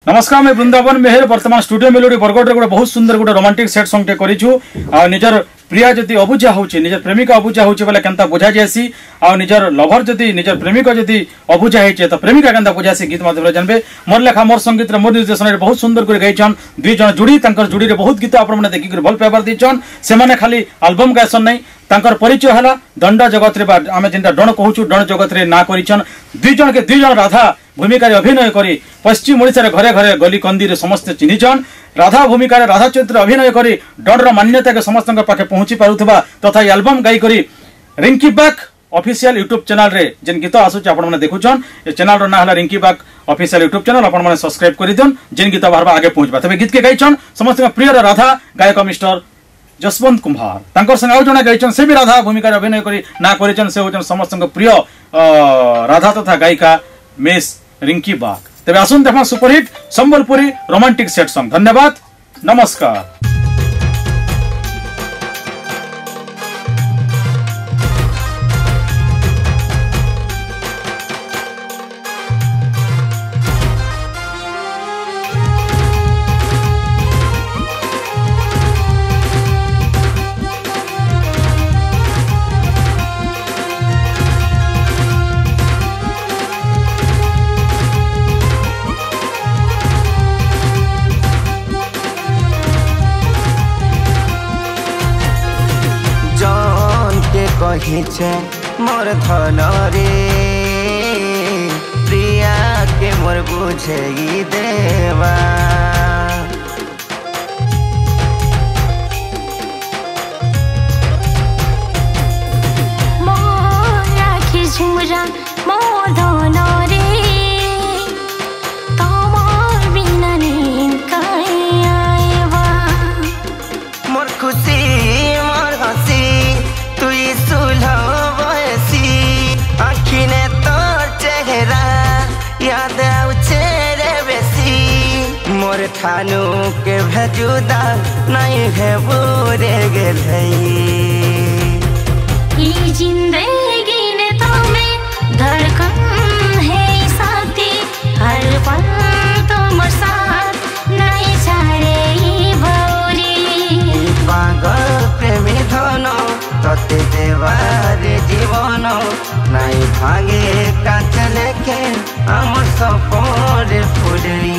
नमस्कार मैं वृंदावन मेहर वर्तमान स्टूडियो मेलोडी बरगढ़ गोटे बहुत सुंदर गोटे रोमांटिक सेट सॉन्ग टे करिछु आ निजर प्रिया जति अबुझा होची निजर प्रेमिका अबुझा होची बोले केनता बुझा जायसी आ निजर लवर जति निजर प्रेमिका जति अबुझा हेचे त प्रेमिका केनता बुझासी गीत माध्यम रे जानबे मोर लेखा मोर संगीत रे मोर निर्देशन रे बहुत सुंदर करे गाइछन दुई जन जुड़ी तंकर जुड़ी रे बहुत गीत आपण माने देखि कर भल पेपर दिछन से माने खाली एल्बम गायसन नै तांकर परिचय हला दंड जगत रे बा आमे जिनटा डण कहूछु डण जगत रे ना करिछन दुई जन के दुई जन राधा भूमिका अभिनय करी पश्चिम ओडिशा घरे घरे गली कंदी रे समस्त चिन्हिछन राधा भूमिका राधा चरित्र अभिनय करी डर मान्यता के समस्त पाखे पहुंची पारुथबा तथा एल्बम गाई करी Rinki back official YouTube channel रे जेन गीत आसुच आपण माने देखुछन ए चैनल रो ना हला Rinki back official YouTube channel आपण माने सब्सक्राइब करि दियन जेन गीत बारबा आगे पहुंचबा तबे गीत के गाइछन समस्त प्रिय राधा गायक मिस्टर जसवंत कुमार तांकर संग आउ जणा गाइछन से भी राधा भूमिका अभिनय करी ना करिछन से होछन समस्त प्रिय राधा तथा गायिका मिस रिंकी बाग तेरे आसुन देखा superhit Sambalpuri romantic set song. धन्यवाद, नमस्कार। कहिछे मोर धन रे प्रिया के मोर बुझे देवा मोर राखी झुमरा मोर धन रे तमोर बिना नींद काहे आएवा मोर खुशी मोर हंसी तुई सुलभसी आखिने तोर चेहरा याद आउछे रे बेसी मोर थानु के भेजुदा नहीं है बुरे गेलई ई जिंदगी ने तमे धड़कन है साथी हर पल तुमर साथ नहीं छाड़े भौरी पागल प्रेमी धनो तते देवार जीवन नहीं भागे काच लेके हम सपोर फुलई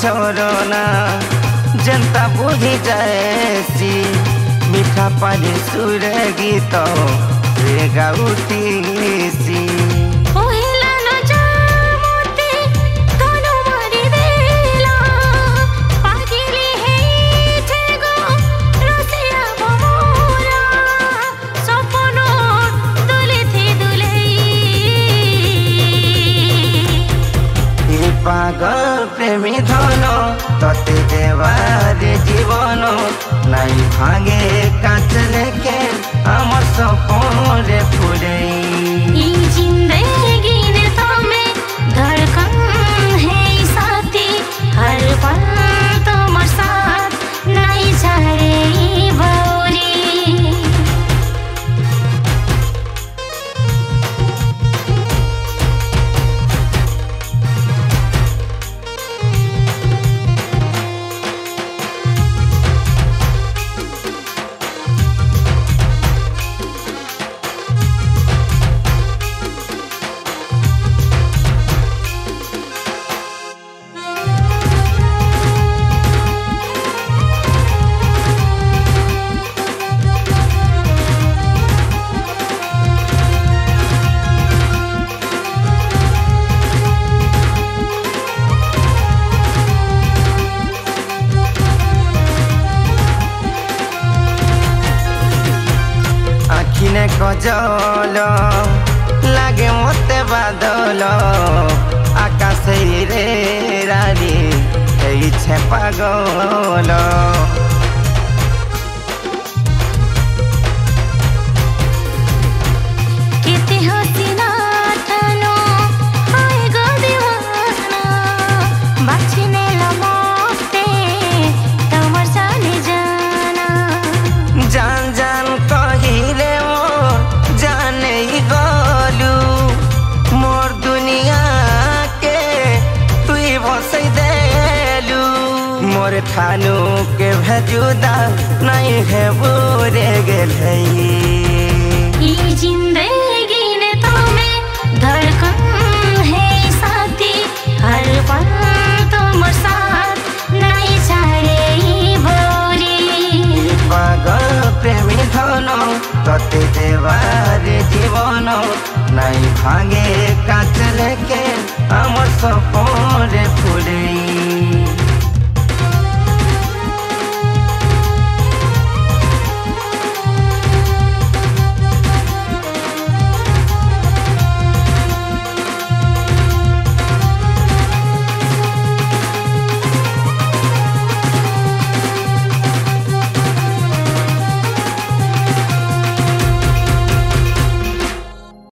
छोड़ना जनता बुझी जाएसी मीठा पानी सुर गीत रे गाउतीसी ओहिला न जामते तनु मारी देला पागिली हे ठेगो रसिया बमोरा सपनो दुले थे दुलई ई पागल प्रेमी धन तते देवार जीवन नहीं भागे काच लेके हम सपोर फुलई ई जिंदगी ने तमे धड़कन है साथी हर पल तुमर साथ नहीं छाड़े भौरी जल लागे मते बादल आकाश रे रानी छे पागल जान जान कहिले मोर जाने गलू मोर दुनिया के तुई बसै देलू मोर थानू के भेजुदा नहीं है बोरे गेल है ई जिंदगी ने तुम्हें धड़कन है साथी हर पल तुम साथ नहीं छाड़े बोरी पागल प्रेमी धन कते देवार जीवन नहीं भांगे काच लेके हमर सपन रे फुले।